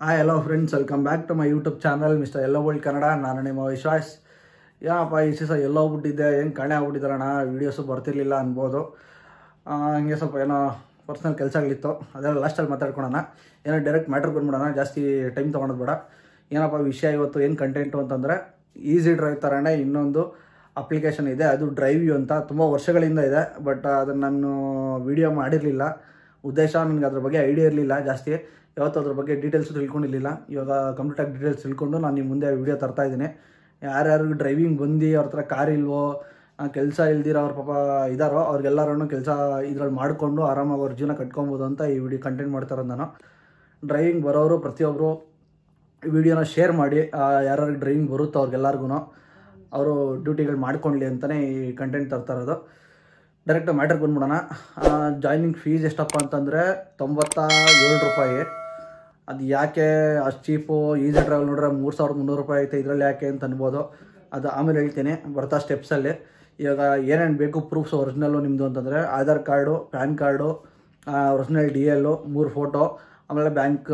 Hi hello friends, welcome back to my YouTube channel mister yellow world Kannada. ನಾನು ನಿಮ್ಮ ವಿಶ್ವಾಸ್. ಏನಪ್ಪ ಈ ಸೀಸ ಎಲ್ಲೋ ಹೋಗ್ಬಿಟ್ಟಿದ್ದೆ, ಏನು ಕಾಣೆ ಆಗ್ಬಿಟ್ಟಿದ್ದಾರಣ್ಣ, ವೀಡಿಯೋಸು ಬರ್ತಿರ್ಲಿಲ್ಲ ಅನ್ಬೋದು. ಹಂಗೆ ಸ್ವಲ್ಪ ಏನೋ ಪರ್ಸ್ನಲ್ ಕೆಲಸಗಳಿತ್ತು, ಅದೆಲ್ಲ ಲಾಸ್ಟಲ್ಲಿ ಮಾತಾಡ್ಕೊಳೋಣ. ಏನೋ ಡೈರೆಕ್ಟ್ ಮ್ಯಾಟ್ರ್ ಬಂದ್ಬಿಡೋಣ, ಜಾಸ್ತಿ ಟೈಮ್ ತೊಗೊಳೋದು ಬೇಡ. ಏನಪ್ಪ ವಿಷಯ ಇವತ್ತು ಏನು ಕಂಟೆಂಟು ಅಂತಂದರೆ, ಈಸಿ ಡ್ರೈವ್ ಥರನೇ ಇನ್ನೊಂದು ಅಪ್ಲಿಕೇಶನ್ ಇದೆ. ಅದು ಡ್ರೈವ್ ಯು ಅಂತ ತುಂಬ ವರ್ಷಗಳಿಂದ ಇದೆ. ಬಟ್ ಅದನ್ನು ನಾನು ವಿಡಿಯೋ ಮಾಡಿರಲಿಲ್ಲ. ಉದ್ದೇಶ ನನಗೆ ಅದ್ರ ಬಗ್ಗೆ ಐಡಿಯಾ ಇರಲಿಲ್ಲ ಜಾಸ್ತಿ, ಯಾವತ್ತೂ ಅದ್ರ ಬಗ್ಗೆ ಡೀಟೇಲ್ಸು ತಿಳ್ಕೊಂಡಿರಲಿಲ್ಲ. ಇವಾಗ ಕಂಪ್ಲೀಟಾಗಿ ಡೀಟೇಲ್ಸ್ ತಿಳ್ಕೊಂಡು ನಾನು ನಿಮ್ಮ ಮುಂದೆ ವಿಡಿಯೋ ತರ್ತಾಯಿದ್ದೀನಿ. ಯಾರ್ಯಾರು ಡ್ರೈವಿಂಗ್ ಬಂದು ಅವ್ರ ಹತ್ರ ಕಾರ್ ಇಲ್ವೋ, ಕೆಲಸ ಇಲ್ದಿರೋ ಅವ್ರ ಪಾಪ ಇದ್ದಾರೋ ಅವ್ರಿಗೆಲ್ಲರೂ ಕೆಲಸ ಇದ್ರಲ್ಲಿ ಮಾಡಿಕೊಂಡು ಆರಾಮಾಗಿ ಅವ್ರ ಜೀವನ ಕಟ್ಕೊಬೋದು ಅಂತ ಈ ವಿಡಿಯೋ ಕಂಟೆಂಟ್ ಮಾಡ್ತಾರೋದು ನಾನು. ಡ್ರೈವಿಂಗ್ ಬರೋರು ಪ್ರತಿಯೊಬ್ಬರು ವಿಡಿಯೋನ ಶೇರ್ ಮಾಡಿ, ಯಾರ್ಯಾರಿಗೆ ಡ್ರೈವಿಂಗ್ ಬರುತ್ತೋ ಅವ್ರಿಗೆಲ್ಲರಿಗೂ ಅವರು ಡ್ಯೂಟಿಗಳು ಮಾಡ್ಕೊಳ್ಳಿ ಅಂತಲೇ ಈ ಕಂಟೆಂಟ್ ತರ್ತಾ ಇರೋದು. ಡೈರೆಕ್ಟ್ ಮ್ಯಾಟ್ರಿಗೆ ಬಂದ್ಬಿಡೋಣ. ಜಾಯ್ನಿಂಗ್ ಫೀಸ್ ಎಷ್ಟಪ್ಪ ಅಂತಂದರೆ 97 ರೂಪಾಯಿ. ಅದು ಯಾಕೆ ಅಷ್ಟು ಚೀಪು? ಈಸಿ ಡ್ರೈವ್ ನೋಡ್ರೆ 3300 ರೂಪಾಯಿ ಐತೆ, ಇದರಲ್ಲಿ ಯಾಕೆ ಅಂತ ಅನ್ಬೋದು. ಅದು ಆಮೇಲೆ ಹೇಳ್ತೀನಿ ಬರ್ತಾ ಸ್ಟೆಪ್ಸಲ್ಲಿ. ಇವಾಗ ಏನೇನು ಬೇಕು ಪ್ರೂಫ್ಸ್ ಒರಿಜಿನಲ್ಲು ನಿಮ್ಮದು ಅಂತಂದರೆ Aadhaar card, PAN card, original DL, 3 photo, ಆಮೇಲೆ ಬ್ಯಾಂಕ್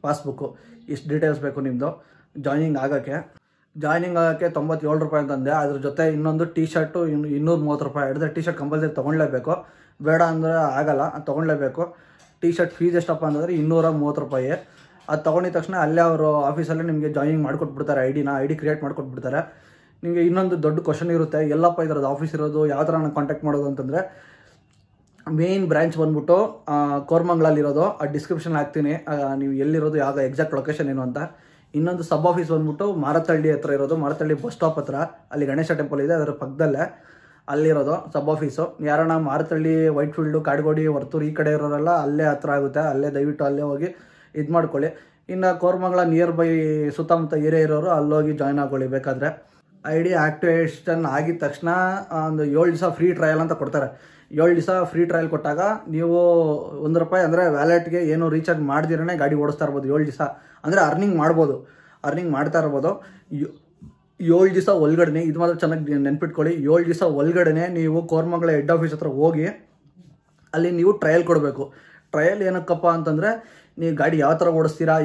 ಪಾಸ್ಬುಕ್ಕು. ಇಷ್ಟು ಡೀಟೇಲ್ಸ್ ಬೇಕು ನಿಮ್ಮದು ಜಾಯ್ನಿಂಗ್ ಆಗೋಕ್ಕೆ. 97 ರೂಪಾಯಿ ಅಂತಂದೆ. ಅದ್ರ ಜೊತೆ ಇನ್ನೊಂದು ಟೀ ಶರ್ಟು 230 ರೂಪಾಯಿ ಹಿಡಿದ್ರೆ ಟೀ ಶರ್ಟ್ ಕಂಪಲ್ಸರಿ ತೊಗೊಳ್ಲೇಬೇಕು, ಬೇಡ ಅಂದರೆ ಆಗೋಲ್ಲ, ಅದು ತೊಗೊಳ್ಲೇಬೇಕು. ಟೀ ಶರ್ಟ್ ಫೀಸ್ ಎಷ್ಟಪ್ಪ ಅಂತಂದರೆ 230 ರೂಪಾಯಿ. ಅದು ತೊಗೊಂಡಿದ ತಕ್ಷಣ ಅಲ್ಲೇ ಅವರು ಆಫೀಸಲ್ಲೇ ನಿಮಗೆ ಜಾಯ್ನಿಂಗ್ ಮಾಡಿಕೊಟ್ಬಿಡ್ತಾರೆ. ಐ ಡಿ ಕ್ರಿಯೇಟ್ ಮಾಡಿಕೊಟ್ಬಿಡ್ತಾರೆ. ನಿಮಗೆ ಇನ್ನೊಂದು ದೊಡ್ಡ ಕ್ವಶನ್ ಇರುತ್ತೆ, ಎಲ್ಲಪ್ಪ ಇದರದ್ದು ಆಫೀಸ್ ಇರೋದು, ಯಾವ ಥರ ನಾನು ಕಾಂಟ್ಯಾಕ್ಟ್ ಮಾಡೋದು ಅಂತಂದರೆ, ಮೇನ್ ಬ್ರ್ಯಾಂಚ್ ಬಂದ್ಬಿಟ್ಟು ಕೋರ್ಮಂಗ್ಲಲ್ಲಿರೋದು. ಆ ಡಿಸ್ಕ್ರಿಪ್ಷನ್ ಹಾಕ್ತೀನಿ, ನೀವು ಎಲ್ಲಿರೋದು, ಯಾವ ಎಕ್ಸಾಕ್ಟ್ ಲೊಕೇಶನ್ ಏನು ಅಂತ. ಇನ್ನೊಂದು ಸಬ್ ಆಫೀಸ್ ಬಂದ್ಬಿಟ್ಟು ಮಾರತಳ್ಳಿ ಹತ್ರ ಇರೋದು, ಮಾರತಳ್ಳಿ ಬಸ್ ಸ್ಟಾಪ್ ಹತ್ರ, ಅಲ್ಲಿ ಗಣೇಶ ಟೆಂಪಲ್ ಇದೆ, ಅದರ ಪಕ್ಕದಲ್ಲೇ ಅಲ್ಲಿರೋದು ಸಬ್ ಆಫೀಸು. ಯಾರನ್ನ ಮಾರತಳ್ಳಿ, ವೈಟ್ ಫೀಲ್ಡು, ಕಾಡ್ಗೋಡಿ, ವರ್ತೂರು ಈ ಕಡೆ ಇರೋರೆಲ್ಲ ಅಲ್ಲೇ ಹತ್ರ ಆಗುತ್ತೆ. ಅಲ್ಲೇ ದಯವಿಟ್ಟು ಅಲ್ಲೇ ಹೋಗಿ ಇದು ಮಾಡ್ಕೊಳ್ಳಿ. ಇನ್ನು ಕೋರ್ಮಂಗ್ಲ ನಿಯರ್ ಬೈ ಸುತ್ತಮುತ್ತ ಏರಿಯಾ ಇರೋರು ಅಲ್ಲೋಗಿ ಜಾಯ್ನ್ ಆಗೋಳಿ ಬೇಕಾದರೆ. ID ಆ್ಯಕ್ಟಿವೇಷನ್ ಆಗಿದ ತಕ್ಷಣ ಒಂದು 7 ದಿವಸ ಫ್ರೀ ಟ್ರಯಲ್ ಅಂತ ಕೊಡ್ತಾರೆ. 7 ದಿವಸ ಫ್ರೀ ಟ್ರಯಲ್ ಕೊಟ್ಟಾಗ ನೀವು ₹1 ಅಂದರೆ ವ್ಯಾಲೆಟ್ಗೆ ಏನು ರೀಚಾರ್ಜ್ ಮಾಡ್ದಿರೇ ಗಾಡಿ ಓಡಿಸ್ತಾ ಇರ್ಬೋದು 7 ದಿವಸ. ಅಂದರೆ ಅರ್ನಿಂಗ್ ಮಾಡ್ತಾ ಇರ್ಬೋದು 7 ದಿವಸ ಒಳಗಡೆ. ಇದು ಮಾತ್ರ ಚೆನ್ನಾಗಿ ನೆನ್ಪಿಟ್ಕೊಳ್ಳಿ, 7 ದಿವಸ ಒಳಗಡೆ ನೀವು ಕೋರ್ಮಂಗ್ಲ ಹೆಡ್ ಆಫೀಸ್ ಹತ್ರ ಹೋಗಿ ಅಲ್ಲಿ ನೀವು ಟ್ರಯಲ್ ಕೊಡಬೇಕು. ಟ್ರಯಲ್ ಏನಕ್ಕಪ್ಪ ಅಂತಂದರೆ, ನೀವು ಗಾಡಿ ಯಾವ ಥರ ಓಡಿಸ್ತೀರಾ,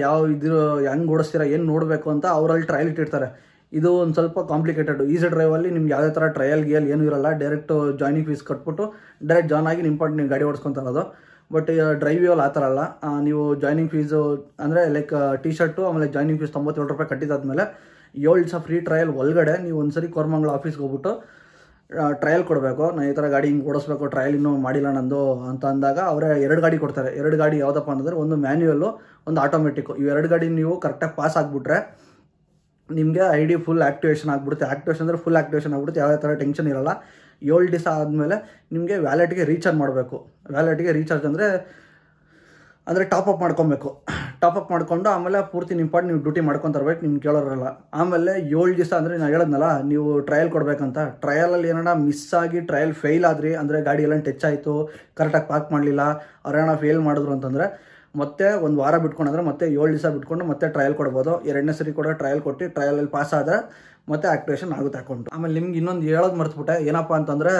ಹೆಂಗೆ ಓಡಿಸ್ತೀರಾ, ಏನು ನೋಡಬೇಕು ಅಂತ ಅವರಲ್ಲಿ ಟ್ರಯಲ್ ಇಟ್ಟಿರ್ತಾರೆ. ಇದು ಒಂದು ಸ್ವಲ್ಪ ಕಾಂಪ್ಲಿಕೇಟೆಡ್. ಈಸಿ ಡ್ರೈವಲ್ಲಿ ನಿಮ್ಗೆ ಯಾವುದೇ ಥರ ಟ್ರಯಲ್ ಏನೂ ಇರೋಲ್ಲ. ಡೈರೆಕ್ಟ್ ಜಾಯ್ನಿಂಗ್ ಫೀಸ್ ಕಟ್ಬಿಟ್ಟು ಡೈರೆಕ್ಟ್ ಜಾಯ್ನ್ ಆಗಿ ನೀವು ಗಾಡಿ ಓಡಿಸ್ಕೊತಾ ಇರೋದು. ಬಟ್ ಡ್ರೈವ್ ಯು ಆ ಥರ ಅಲ್ಲ. ನೀವು ಜಾಯ್ನಿಂಗ್ ಫೀಸು ಅಂದರೆ ಲೈಕ್ ಟೀ ಶರ್ಟು, ಆಮೇಲೆ ಜಾಯ್ನಿಂಗ್ ಫೀಸ್ 97 ರೂಪಾಯಿ ಕಟ್ಟಿದಾದ್ಮೇಲೆ 7 ದಿವಸ ಫ್ರೀ ಟ್ರಯಲ್ ಒಳಗಡೆ ನೀವು ಒಂದ್ಸರಿ ಕೋರ್ಮಂಗ್ಲ ಆಫೀಸ್ಗೆ ಹೋಗ್ಬಿಟ್ಟು ಟ್ರಯಲ್ ಕೊಡಬೇಕು. ನಾನು ಈ ಥರ ಗಾಡಿ ಹಿಂಗೆ ಓಡಿಸ್ಬೇಕು, ಟ್ರಯಲ್ ಇನ್ನೂ ಮಾಡಿಲ್ಲ ನಂದು ಅಂತ ಅಂದಾಗ ಅವರೇ 2 ಗಾಡಿ ಕೊಡ್ತಾರೆ. 2 ಗಾಡಿ ಯಾವುದಪ್ಪ ಅಂತಂದರೆ, ಒಂದು ಮ್ಯಾನ್ಯುಯಲ್ಲು, ಒಂದು ಆಟೋಮೆಟಿಕ್ಕು. ಇವು 2 ಗಾಡಿ ನೀವು ಕರೆಕ್ಟಾಗಿ ಪಾಸ್ ಆಗಿಬಿಟ್ರೆ ನಿಮಗೆ ID ಫುಲ್ ಆ್ಯಕ್ಟಿವೇಷನ್ ಆಗಿಬಿಡುತ್ತೆ. ಆ್ಯಕ್ಟಿವೇಷನ್ ಅಂದರೆ ಫುಲ್ ಆ್ಯಕ್ಟಿವೇಷನ್ ಆಗಿಬಿಡುತ್ತೆ, ಯಾವುದೇ ಥರ ಟೆನ್ಷನ್ ಇರೋಲ್ಲ. 7 ದಿವಸ ಆದಮೇಲೆ ನಿಮಗೆ ವ್ಯಾಲೆಟ್ಗೆ ರೀಚಾರ್ಜ್ ಮಾಡಬೇಕು. ವ್ಯಾಲೆಟ್ಗೆ ರೀಚಾರ್ಜ್ ಅಂದರೆ ಟಾಪಪ್ ಮಾಡ್ಕೊಬೇಕು. ಟಾಪಪ್ ಮಾಡ್ಕೊಂಡು ಆಮೇಲೆ ಪೂರ್ತಿ ನಿಮ್ಮ ಪಾಟ್ ನೀವು ಡ್ಯೂಟಿ ಮಾಡ್ಕೊತರ್ಬೇಕು, ನಿಮ್ಗೆ ಕೇಳೋರಲ್ಲ. ಆಮೇಲೆ 7 ದಿವಸ ಅಂದರೆ ನಾನು ಹೇಳಿದ್ನಲ್ಲ, ನೀವು ಟ್ರಯಲ್ ಕೊಡಬೇಕಂತ. ಟ್ರಯಲಲ್ಲಿ ಏನಾರ ಮಿಸ್ ಆಗಿ ಟ್ರಯಲ್ ಫೇಲ್ ಆದ್ರಿ ಅಂದರೆ, ಗಾಡಿ ಎಲ್ಲ ಟಚ್ ಆಯಿತು, ಕರೆಕ್ಟಾಗಿ ಪಾರ್ಕ್ ಮಾಡಲಿಲ್ಲ, ಅವ್ರೇನೋ ಫೇಲ್ ಮಾಡಿದ್ರು ಅಂತಂದರೆ ಮತ್ತೆ 1 ವಾರ ಬಿಟ್ಕೊಂಡ್ರೆ ಮತ್ತೆ 7 ದಿವಸ ಬಿಟ್ಕೊಂಡು ಮತ್ತೆ ಟ್ರಯಲ್ ಕೊಡ್ಬೋದು. 2ನೇ ಸರಿ ಕೂಡ ಟ್ರಯಲ್ ಕೊಟ್ಟು ಟ್ರಯಲಲ್ಲಿ ಪಾಸ್ ಆದರೆ ಮತ್ತೆ ಆ್ಯಕ್ಟಿವೇಷನ್ ಆಗುತ್ತೆ ಅಕೌಂಟು. ಆಮೇಲೆ ನಿಮ್ಗೆ ಇನ್ನೊಂದು ಹೇಳೋದು ಮರ್ತ್ಬಿಟ್ಟೆ, ಏನಪ್ಪ ಅಂತಂದರೆ,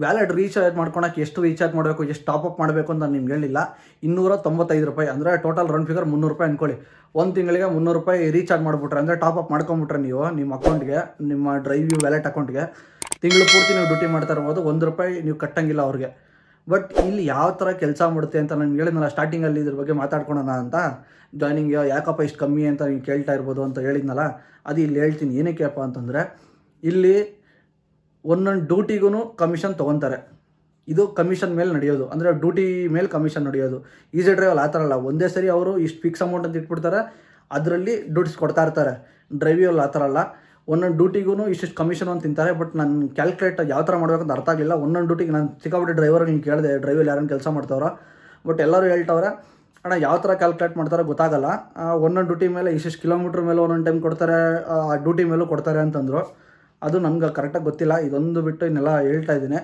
ವ್ಯಾಲೆಟ್ ರೀಚಾರ್ಜ್ ಮಾಡ್ಕೊಳಕ್ಕೆ ಎಷ್ಟು ರೀಚಾರ್ಜ್ ಮಾಡಬೇಕು, ಎಷ್ಟು ಟಾಪಪ್ ಮಾಡಬೇಕು ಅಂತ ನಿಮ್ಗೆ ಹೇಳಿಲ್ಲ. 295 ರೂಪಾಯಿ ಅಂದರೆ ಟೋಟಲ್ ರನ್ ಫಿಗರ್ 300 ರೂಪಾಯಿ ಅಂದ್ಕೊಳ್ಳಿ. ಒಂದು ತಿಂಗಳಿಗೆ 300 ರೂಪಾಯಿ ರೀಚಾರ್ಜ್ ಮಾಡಿಬಿಟ್ರೆ ಅಂದರೆ ಟಾಪಪ್ ಮಾಡ್ಕೊಂಬಿಟ್ರೆ ನೀವು ನಿಮ್ಮ ಅಕೌಂಟ್ಗೆ, ನಿಮ್ಮ ಡ್ರೈವ್ ಯು ವ್ಯಾಲೆಟ್ ಅಕೌಂಟ್ಗೆ ತಿಂಗಳು ಪೂರ್ತಿ ನೀವು ಡ್ಯೂಟಿ ಮಾಡ್ತಾ ಇರ್ಬೋದು. ₹1 ನೀವು ಕಟ್ಟಂಗಿಲ್ಲ ಅವ್ರಿಗೆ. ಬಟ್ ಇಲ್ಲಿ ಯಾವ ಥರ ಕೆಲಸ ಮಾಡುತ್ತೆ ಅಂತ ನಾನು ಹೇಳಿದ್ನಲ್ಲ ಸ್ಟಾರ್ಟಿಂಗಲ್ಲಿ, ಇದ್ರ ಬಗ್ಗೆ ಮಾತಾಡ್ಕೊಳೋಣ ಅಂತ. ಜಾಯ್ನಿಂಗ್ ಯಾಕಪ್ಪ ಇಷ್ಟು ಕಮ್ಮಿ ಅಂತ ನೀವು ಕೇಳ್ತಾ ಇರ್ಬೋದು ಅಂತ ಹೇಳಿದ್ನಲ್ಲ, ಅದು ಇಲ್ಲಿ ಹೇಳ್ತೀನಿ. ಏನಕ್ಕೆಪ್ಪ ಅಂತಂದರೆ, ಇಲ್ಲಿ ಒಂದೊಂದು ಡ್ಯೂಟಿಗೂ ಕಮಿಷನ್ ತೊಗೊತಾರೆ. ಇದು ಕಮಿಷನ್ ಮೇಲೆ ನಡೆಯೋದು, ಅಂದರೆ ಡ್ಯೂಟಿ ಮೇಲೆ ಕಮಿಷನ್ ನಡೆಯೋದು. ಈಸಿ ಡ್ರೈವಲ್ಲಿ ಆ ಥರ ಅಲ್ಲ, ಒಂದೇ ಸರಿ ಅವರು ಇಷ್ಟು ಫಿಕ್ಸ್ ಅಮೌಂಟ್ ಅಂತ ಇಟ್ಬಿಡ್ತಾರೆ, ಅದರಲ್ಲಿ ಡ್ಯೂಟೀಸ್ ಕೊಡ್ತಾ ಇರ್ತಾರೆ. ಡ್ರೈವಿಯಲ್ಲಿ ಆ ಥರ ಅಲ್ಲ, ಒಂದೊಂದು ಡ್ಯೂಟಿಗೂ ಇಷ್ಟು ಕಮಿಷನ್ ಅಂತ ತಿಂತಾರೆ. ಬಟ್ ನಾನು ಕ್ಯಾಲ್ಕುಲೇಟ್ ಯಾವ ಥರ ಮಾಡಬೇಕಂತ ಅರ್ಥ ಆಗಲಿಲ್ಲ. ಒಂದೊಂದು ಡ್ಯೂಟಿಗೆ ನಾನು ಸಿಕ್ಕಾಬಿಟ್ಟು ಡ್ರೈವರ್ ನೀವು ಕೇಳಿದೆ, ಡ್ರೈವಲ್ಲಿ ಯಾರನ್ನು ಕೆಲಸ ಮಾಡ್ತಾರೋ. ಬಟ್ ಎಲ್ಲರೂ ಹೇಳ್ತವ್ರೆ, ಅಣ್ಣ ಯಾವ ಥರ ಕ್ಯಾಲ್ಕುಲೇಟ್ ಮಾಡ್ತಾರೋ ಗೊತ್ತಾಗಲ್ಲ, ಒಂದೊಂದು ಡ್ಯೂಟಿ ಮೇಲೆ ಇಷ್ಟು ಕಿಲೋಮೀಟ್ರ್ ಮೇಲೆ ಒಂದೊಂದು ಟೈಮ್ ಕೊಡ್ತಾರೆ, ಆ ಡ್ಯೂಟಿ ಮೇಲೂ ಕೊಡ್ತಾರೆ ಅಂತಂದರು. ಅದು ನನಗೆ ಕರೆಕ್ಟಾಗಿ ಗೊತ್ತಿಲ್ಲ. ಇದೊಂದು ಬಿಟ್ಟು ಇನ್ನೆಲ್ಲ ಹೇಳ್ತಾ ಇದ್ದೀನಿ.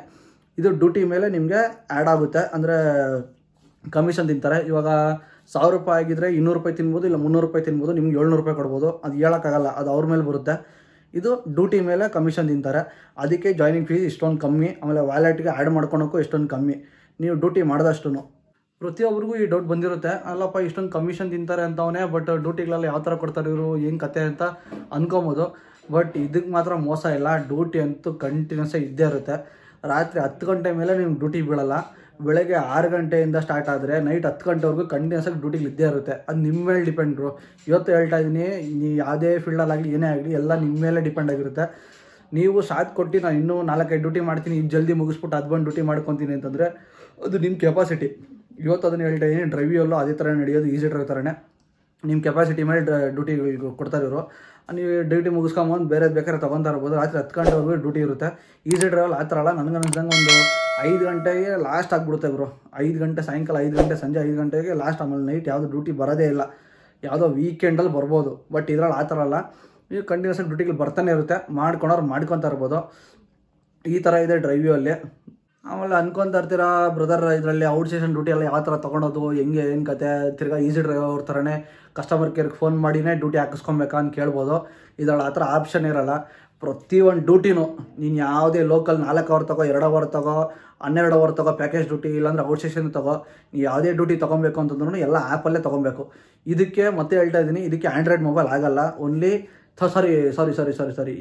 ಇದು ಡ್ಯೂಟಿ ಮೇಲೆ ನಿಮಗೆ ಆ್ಯಡ್ ಆಗುತ್ತೆ, ಅಂದರೆ ಕಮಿಷನ್ ತಿಂತಾರೆ. ಇವಾಗ 1000 ರೂಪಾಯಿ ಆಗಿದ್ದರೆ 200 ರೂಪಾಯಿ ತಿನ್ಬೋದು, ಇಲ್ಲ 300 ರೂಪಾಯಿ ತಿನ್ಬೋದು, ನಿಮ್ಗೆ 700 ರೂಪಾಯಿ ಕೊಡ್ಬೋದು. ಅದು ಹೇಳೋಕ್ಕಾಗಲ್ಲ, ಅದು ಅವ್ರ ಮೇಲೆ ಬರುತ್ತೆ. ಇದು ಡ್ಯೂಟಿ ಮೇಲೆ ಕಮಿಷನ್ ತಿಂತಾರೆ. ಅದಕ್ಕೆ ಜಾಯ್ನಿಂಗ್ ಫೀಸ್ ಇಷ್ಟೊಂದು ಕಮ್ಮಿ, ಆಮೇಲೆ ವ್ಯಾಲೆಟ್ಗೆ ಆ್ಯಡ್ ಮಾಡ್ಕೊಳಕ್ಕೂ ಇಷ್ಟೊಂದು ಕಮ್ಮಿ, ನೀವು ಡ್ಯೂಟಿ ಮಾಡಿದಷ್ಟು. ಪ್ರತಿಯೊಬ್ಬರಿಗೂ ಈ ಡೌಟ್ ಬಂದಿರುತ್ತೆ, ಅಲ್ಲಪ್ಪ ಇಷ್ಟೊಂದು ಕಮಿಷನ್ ತಿಂತಾರೆ ಅಂತವನೇ, ಬಟ್ ಡ್ಯೂಟಿಗಳೆಲ್ಲ ಯಾವ ಥರ ಕೊಡ್ತಾರೆ ಇವರು, ಏನು ಕತೆ ಅಂತ ಅನ್ಕೊಬೋದು. ಬಟ್ ಇದಕ್ಕೆ ಮಾತ್ರ ಮೋಸ ಇಲ್ಲ. ಡ್ಯೂಟಿ ಅಂತೂ ಕಂಟಿನ್ಯೂಸ್ ಇದ್ದೇ ಇರುತ್ತೆ. ರಾತ್ರಿ 10 ಗಂಟೆ ಮೇಲೆ ನಿಮ್ಗೆ ಡ್ಯೂಟಿ ಬೀಳಲ್ಲ. ಬೆಳಗ್ಗೆ 6 ಗಂಟೆಯಿಂದ ಸ್ಟಾರ್ಟ್ ಆದರೆ ನೈಟ್ 10 ಗಂಟೆವರೆಗೂ ಕಂಟಿನ್ಯೂಸ್ ಆಗಿ ಡ್ಯೂಟಿಗೆ ಇದ್ದೇ ಇರುತ್ತೆ. ಅದು ನಿಮ್ಮ ಮೇಲೆ ಡಿಪೆಂಡ್ರು. ಇವತ್ತು ಹೇಳ್ತಾ ಇದ್ದೀನಿ, ನೀವು ಯಾವುದೇ ಫೀಲ್ಡಲ್ಲಾಗಲಿ ಏನೇ ಆಗಲಿ ಎಲ್ಲ ನಿಮ್ಮ ಮೇಲೆ ಡಿಪೆಂಡ್ ಆಗಿರುತ್ತೆ. ನೀವು ಸಾಥ್ ಕೊಟ್ಟು ನಾನು ಇನ್ನೂ 4-5 ಡ್ಯೂಟಿ ಮಾಡ್ತೀನಿ, ಇದು ಜಲ್ದಿ ಮುಗಿಸ್ಬಿಟ್ಟು ಅದು ಬಂದು ಡ್ಯೂಟಿ ಮಾಡ್ಕೊತೀನಿ ಅಂತಂದರೆ ಅದು ನಿಮ್ಮ ಕೆಪಾಸಿಟಿ. ಇವತ್ತು ಅದನ್ನು ಹೇಳ್ತಾ ಇದ್ದೀನಿ, ಡ್ರೈವಿಯಲ್ಲೂ ಅದೇ ಥರ ನಡೆಯೋದು, ಈಸಿ ಡ್ರೈವ್ ಥರನೇ. ನಿಮ್ಮ ಕೆಪಾಸಿಟಿ ಮೇಲೆ ಡ್ಯೂಟಿಗಳಿಗೆ ಕೊಡ್ತಾರೆ ಇವರು. ನೀವು ಡ್ಯೂಟಿ ಮುಗಿಸ್ಕೊಂಬಂದು ಬೇರೆ ಬೇಕಾದ್ರೆ ತೊಗೊತಾ ಇರ್ಬೋದು. ರಾತ್ರಿ 10 ಗಂಟೆವರೆಗೂ ಡ್ಯೂಟಿ ಇರುತ್ತೆ. ಈಸಿ ಡ್ರೈವಲ್ಲಿ ಆ ಥರ ಅಲ್ಲ. ನನಗೆ ಅನ್ಸಂಗೆ ಒಂದು 5 ಗಂಟೆಗೆ ಲಾಸ್ಟ್ ಆಗಿಬಿಡುತ್ತೆ ಬ್ರೋ. 5 ಗಂಟೆ ಸಾಯಂಕಾಲ, 5 ಗಂಟೆ ಸಂಜೆ 5 ಗಂಟೆಗೆ ಲಾಸ್ಟ್. ಆಮೇಲೆ ನೈಟ್ ಯಾವುದು ಡ್ಯೂಟಿ ಬರೋದೇ ಇಲ್ಲ. ಯಾವುದೋ ವೀಕೆಂಡಲ್ಲಿ ಬರ್ಬೋದು, ಬಟ್ ಇದರಲ್ಲಿ ಆ ಥರ ಅಲ್ಲ. ನೀವು ಕಂಟಿನ್ಯೂಸ್ ಆಗಿ ಡ್ಯೂಟಿಗಳು ಬರ್ತಾನೆ ಇರುತ್ತೆ. ಮಾಡ್ಕೊಳೋರು ಮಾಡ್ಕೊತಾ ಇರ್ಬೋದು. ಈ ಥರ ಇದೆ ಡ್ರೈವಿಯಲ್ಲಿ. ಆಮೇಲೆ ಅನ್ಕೊತಾ ಇರ್ತೀರಾ, ಬ್ರದರ್ ಇದರಲ್ಲಿ ಔಟ್ ಸ್ಟೇಷನ್ ಡ್ಯೂಟಿ ಎಲ್ಲ ಯಾವ ಥರ ತೊಗೊಳೋದು, ಹೆಂಗೆ ಏನು ಕತೆ, ತಿರ್ಗಾ ಈಸಿ ಡ್ರೈವರ್ ಥರನೇ ಕಸ್ಟಮರ್ ಕೇರ್ಗೆ ಫೋನ್ ಮಾಡಿನೇ ಡ್ಯೂಟಿ ಹಾಕಿಸ್ಕೊಬೇಕಾ ಅಂತ ಕೇಳ್ಬೋದು. ಇದರಲ್ಲಿ ಆ ಥರ ಆಪ್ಷನ್ ಇರೋಲ್ಲ. ಪ್ರತಿಯೊಂದು ಡ್ಯೂಟಿನೂ ನೀನು ಯಾವುದೇ ಲೋಕಲ್ 4 ಅವರ್ ತಗೋ, 2 ಅವರ್ ತಗೋ, 12 ಅವರ್ ತಗೋ, ಪ್ಯಾಕೇಜ್ ಡ್ಯೂಟಿ ಇಲ್ಲಾಂದ್ರೆ ಔಟ್ ಸ್ಟೇಷನ್ ತಗೋ, ನೀವು ಯಾವುದೇ ಡ್ಯೂಟಿ ತೊಗೊಬೇಕು ಅಂತಂದ್ರೂ ಎಲ್ಲ ಆ್ಯಪಲ್ಲೇ ತೊಗೊಬೇಕು. ಇದಕ್ಕೆ ಮತ್ತೆ ಹೇಳ್ತಾ ಇದ್ದೀನಿ, ಇದಕ್ಕೆ ಆ್ಯಂಡ್ರಾಯ್ಡ್ ಮೊಬೈಲ್ ಆಗಲ್ಲ. ಓನ್ಲಿ ಸಾರಿ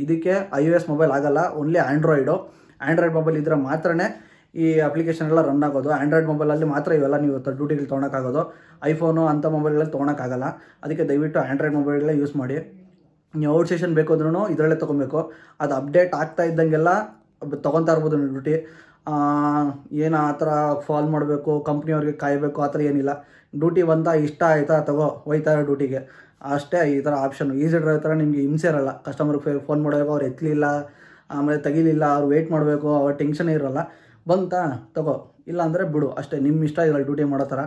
ಇದಕ್ಕೆ iOS ಮೊಬೈಲ್ ಆಗಲ್ಲ, ಓನ್ಲಿ ಆ್ಯಂಡ್ರಾಯ್ಡ್ ಮೊಬೈಲ್ ಇದ್ರೆ ಮಾತ್ರನೇ ಈ ಅಪ್ಲಿಕೇಶನ್ ಎಲ್ಲ ರನ್ ಆಗೋದು. ಆ್ಯಂಡ್ರಾಯ್ಡ್ ಮೊಬೈಲಲ್ಲಿ ಮಾತ್ರ ಇವೆಲ್ಲ ನೀವು ಡ್ಯೂಟಿಗಳು ತೊಗೊಳಕ್ಕಾಗೋದು. ಐಫೋನು ಅಂಥ ಮೊಬೈಲ್ಗಳಲ್ಲಿ ತೊಗೊಳಕ್ಕಾಗಲ್ಲ. ಅದಕ್ಕೆ ದಯವಿಟ್ಟು ಆ್ಯಂಡ್ರಾಯ್ಡ್ ಮೊಬೈಲೇ ಯೂಸ್ ಮಾಡಿ. ನೀವು ಔಟ್ ಸ್ಟೇಷನ್ ಬೇಕು ಅಂದ್ರೂ ಇದರಲ್ಲೇ ತೊಗೊಬೇಕು. ಅದು ಅಪ್ಡೇಟ್ ಆಗ್ತಾ ಇದ್ದಂಗೆಲ್ಲ ತೊಗೊತಾ ಇರ್ಬೋದು ನೀವು ಡ್ಯೂಟಿ. ಏನು ಆ ಥರ ಫಾಲ್ ಮಾಡಬೇಕು, ಕಂಪ್ನಿಯವ್ರಿಗೆ ಕಾಯಬೇಕು, ಆ ಥರ ಏನಿಲ್ಲ. ಡ್ಯೂಟಿ ಬಂತ ಇಷ್ಟ ಆಯಿತಾ ತಗೋ, ಹೋಯ್ತಾ ಡ್ಯೂಟಿಗೆ ಅಷ್ಟೇ. ಈ ಥರ ಆಪ್ಷನ್ ಈಸಿ ಡ್ರೈವ್ ಥರ ನಿಮಗೆ ಹಿಂಸೆ ಇರಲ್ಲ. ಕಸ್ಟಮರ್ಗೆ ಫೋನ್ ಮಾಡಬೇಕು, ಅವ್ರು ಎತ್ತಲಿಲ್ಲ, ಆಮೇಲೆ ತೆಗಿಲಿಲ್ಲ, ಅವ್ರು ವೆಯ್ಟ್ ಮಾಡಬೇಕು, ಅವ್ರ ಟೆನ್ಷನ್ ಇರೋಲ್ಲ. ಬಂತಾ ತಗೋ, ಇಲ್ಲ ಅಂದರೆ ಬಿಡು, ಅಷ್ಟೇ ನಿಮ್ಮ ಇಷ್ಟ. ಇದರಲ್ಲಿ ಡ್ಯೂಟಿ ಮಾಡೋ ಥರ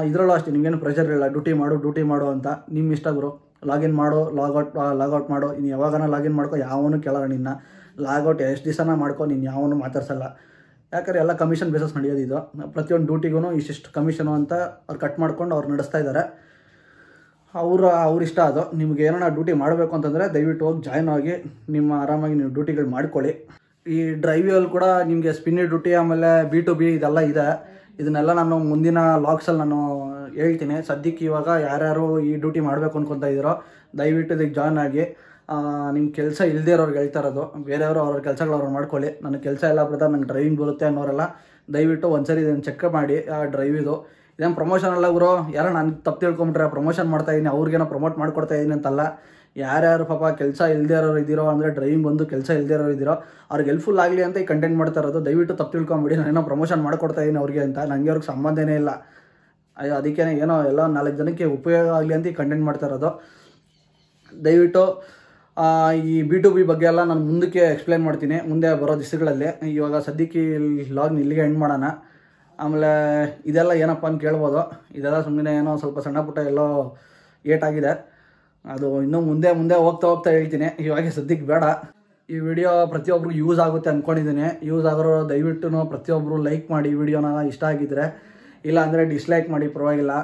ಇದರಲ್ಲೂ ಅಷ್ಟೇ, ನಿಮಗೇನು ಪ್ರೆಷರ್ ಇಲ್ಲ. ಡ್ಯೂಟಿ ಮಾಡು ಅಂತ ನಿಮ್ಮ ಇಷ್ಟ ಗುರು. ಲಾಗಿನ್ ಮಾಡು, ಲಾಗೌಟ್ ಮಾಡು. ಇನ್ನು ಯಾವಾಗನ ಲಾಗಿನ್ ಮಾಡ್ಕೊ, ಯಾವನು ಕೇಳೋಣ ನಿನ್ನ. ಲಾಗೌಟ್ ಎಷ್ಟು ದಿವಸನ ಮಾಡ್ಕೊ, ನೀನು ಯಾವನು ಮಾತಾಡ್ಸಲ್ಲ. ಯಾಕಂದರೆ ಎಲ್ಲ ಕಮಿಷನ್ ಬೇಸಸ್ ನಡೆಯೋದು ಇದು. ಪ್ರತಿಯೊಂದು ಡ್ಯೂಟಿಗೂ ಇಷ್ಟಿಷ್ಟು ಕಮಿಷನು ಅಂತ ಅವ್ರು ಕಟ್ ಮಾಡ್ಕೊಂಡು ಅವ್ರು ನಡೆಸ್ತಾ ಇದ್ದಾರೆ. ಅವ್ರ ಇಷ್ಟ ಅದು. ನಿಮ್ಗೆ ಏನಾರ ಡ್ಯೂಟಿ ಮಾಡಬೇಕು ಅಂತಂದರೆ ದಯವಿಟ್ಟು ಹೋಗಿ ಜಾಯ್ನ್ ಆಗಿ ನಿಮ್ಮ ಆರಾಮಾಗಿ ನೀವು ಡ್ಯೂಟಿಗಳು ಮಾಡ್ಕೊಳ್ಳಿ. ಈ ಡ್ರೈವಿಯಲ್ಲಿ ಕೂಡ ನಿಮಗೆ ಸ್ಪಿನ್ನಿ ಡ್ಯೂಟಿ, ಆಮೇಲೆ B2B ಇದೆಲ್ಲ ಇದೆ. ಇದನ್ನೆಲ್ಲ ನಾನು ಮುಂದಿನ ಲಾಗ್ಸಲ್ಲಿ ನಾನು ಹೇಳ್ತೀನಿ. ಸದ್ಯಕ್ಕೆ ಇವಾಗ ಯಾರ್ಯಾರು ಈ ಡ್ಯೂಟಿ ಮಾಡಬೇಕು ಅನ್ಕೊತಾ ಇದ್ದೀರೋ ದಯವಿಟ್ಟು ಇದಕ್ಕೆ ಜಾಯ್ನ್ ಆಗಿ. ನಿಮ್ಮ ಕೆಲಸ ಇಲ್ಲದೇ ಇರೋರ್ಗೆ ಹೇಳ್ತಾ ಇರೋದು, ಬೇರೆಯವರು ಅವ್ರ ಕೆಲಸಗಳು ಅವ್ರು ಮಾಡ್ಕೊಳ್ಳಿ. ನನಗೆ ಕೆಲಸ ಇಲ್ಲ ಬ್ರದರ್, ನಂಗೆ ಡ್ರೈವಿಂಗ್ ಬರುತ್ತೆ ಅನ್ನೋರೆಲ್ಲ ದಯವಿಟ್ಟು ಒಂದ್ಸರಿ ಇದನ್ನು ಚೆಕ್ ಮಾಡಿ. ಡ್ರೈವಿದು ಇದೇನು ಪ್ರಮೋಷನ್ ಅಲ್ಲ ಗುರು. ಯಾರೋ ನಾನು ತಪ್ಪು ತಿಳ್ಕೊಂಬಿಟ್ರೆ ಪ್ರಮೋಷನ್ ಮಾಡ್ತಾಯಿದ್ದೀನಿ, ಅವ್ರಿಗೇನೋ ಪ್ರಮೋಟ್ ಮಾಡ್ಕೊಡ್ತಾ ಇದ್ದೀನಿ ಅಂತಲ್ಲ. ಯಾರ್ಯಾರು ಪಾಪ ಕೆಲಸ ಇಲ್ಲದೇ ಇರೋರು ಇದ್ದೀರೋ, ಅಂದರೆ ಡ್ರೈವಿಂಗ್ ಬಂದು ಕೆಲಸ ಇಲ್ಲದೇ ಇರೋರು ಇದ್ದೀರೋ, ಅವ್ರಿಗೆ ಹೆಲ್ಪ್ಫುಲ್ ಆಗಲಿ ಅಂತ ಈ ಕಂಟೆಂಟ್ ಮಾಡ್ತಾ ಇರೋದು. ದಯವಿಟ್ಟು ತಪ್ಪು ತಿಳ್ಕೊಂಬಿಡಿ, ನಾನೇನೋ ಪ್ರಮೋಷನ್ ಮಾಡ್ಕೊಡ್ತಾ ಇದ್ದೀನಿ ಅವ್ರಿಗೆ ಅಂತ. ನನಗೆ ಅವ್ರಿಗೆ ಸಂಬಂಧನೇ ಇಲ್ಲ. ಅದಕ್ಕೆ ಏನೋ ಎಲ್ಲ 4 ಜನಕ್ಕೆ ಉಪಯೋಗ ಆಗಲಿ ಅಂತ ಈ ಕಂಟೆಂಟ್ ಮಾಡ್ತಾ ಇರೋದು. ದಯವಿಟ್ಟು ಈ B2B ಬಗ್ಗೆ ಎಲ್ಲ ನಾನು ಮುಂದಕ್ಕೆ ಎಕ್ಸ್ಪ್ಲೇನ್ ಮಾಡ್ತೀನಿ ಮುಂದೆ ಬರೋ ದಿವಸಗಳಲ್ಲಿ. ಇವಾಗ ಸದ್ಯಕ್ಕೆ ಲಾಗ್ನ ಇಲ್ಲಿಗೆ ಎಂಡ್ ಮಾಡೋಣ. ಆಮೇಲೆ ಇದೆಲ್ಲ ಏನಪ್ಪ ಅಂತ ಕೇಳ್ಬೋದು. ಇದೆಲ್ಲ ಸುಮ್ಮನೆ ಏನೋ ಸ್ವಲ್ಪ ಸಣ್ಣ ಪುಟ್ಟ ಎಲ್ಲೋ ಏಟಾಗಿದೆ. ಅದು ಇನ್ನೂ ಮುಂದೆ ಹೋಗ್ತಾ ಹೇಳ್ತೀನಿ. ಇವಾಗ ಸದ್ಯಕ್ಕೆ ಬೇಡ. ಈ ವಿಡಿಯೋ ಪ್ರತಿಯೊಬ್ಬರಿಗೂ ಯೂಸ್ ಆಗುತ್ತೆ ಅಂದ್ಕೊಂಡಿದ್ದೀನಿ. ಯೂಸ್ ಆಗೋರು ದಯವಿಟ್ಟು ಪ್ರತಿಯೊಬ್ಬರು ಲೈಕ್ ಮಾಡಿ ವಿಡಿಯೋನ ಇಷ್ಟ ಆಗಿದ್ದರೆ. ಇಲ್ಲ ಅಂದರೆ ಡಿಸ್ಲೈಕ್ ಮಾಡಿ, ಪರವಾಗಿಲ್ಲ.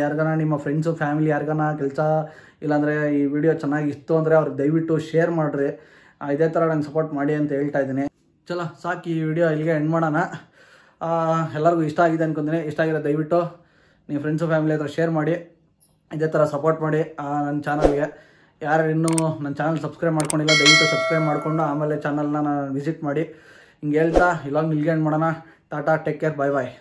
ಯಾರಿಗಾನ ನಿಮ್ಮ ಫ್ರೆಂಡ್ಸು ಫ್ಯಾಮಿಲಿ ಯಾರಿಗಾನ ಕೆಲಸ ಇಲ್ಲಾಂದರೆ ಈ ವಿಡಿಯೋ ಚೆನ್ನಾಗಿತ್ತು ಅಂದರೆ ಅವ್ರಿಗೆ ದಯವಿಟ್ಟು ಶೇರ್ ಮಾಡಿರಿ. ಇದೇ ಥರ ನಂಗೆ ಸಪೋರ್ಟ್ ಮಾಡಿ ಅಂತ ಹೇಳ್ತಾ ಇದ್ದೀನಿ. ಚಲೋ ಸಾಕು, ಈ ವಿಡಿಯೋ ಇಲ್ಲಿಗೆ ಎಂಡ್ ಮಾಡೋಣ. ಎಲ್ಲರಿಗೂ ಇಷ್ಟ ಆಗಿದೆ ಅನ್ಕೊಂತೀನಿ. ಇಷ್ಟ ಆಗಿರೋ ದಯವಿಟ್ಟು ನೀವು ಫ್ರೆಂಡ್ಸು ಫ್ಯಾಮಿಲಿ ಹತ್ರ ಶೇರ್ ಮಾಡಿ, ಇದೇ ಥರ ಸಪೋರ್ಟ್ ಮಾಡಿ ನನ್ನ ಚಾನಲ್ಗೆ. ಯಾರು ಇನ್ನೂ ನನ್ನ ಚಾನಲ್ ಸಬ್ಸ್ಕ್ರೈಬ್ ಮಾಡ್ಕೊಂಡಿಲ್ಲ ದಯವಿಟ್ಟು ಸಬ್ಸ್ಕ್ರೈಬ್ ಮಾಡಿಕೊಂಡು ಆಮೇಲೆ ಚಾನಲ್ನ ವಿಸಿಟ್ ಮಾಡಿ. ಹಿಂಗೆ ಹೇಳ್ತಾ ಇಲ್ಲಾಂಗೆ ಇಲ್ಲಿಗೆ ಎಂಡ್ ಮಾಡೋಣ. ಟಾಟಾ, ಟೇಕ್ ಕೇರ್, ಬಾಯ್.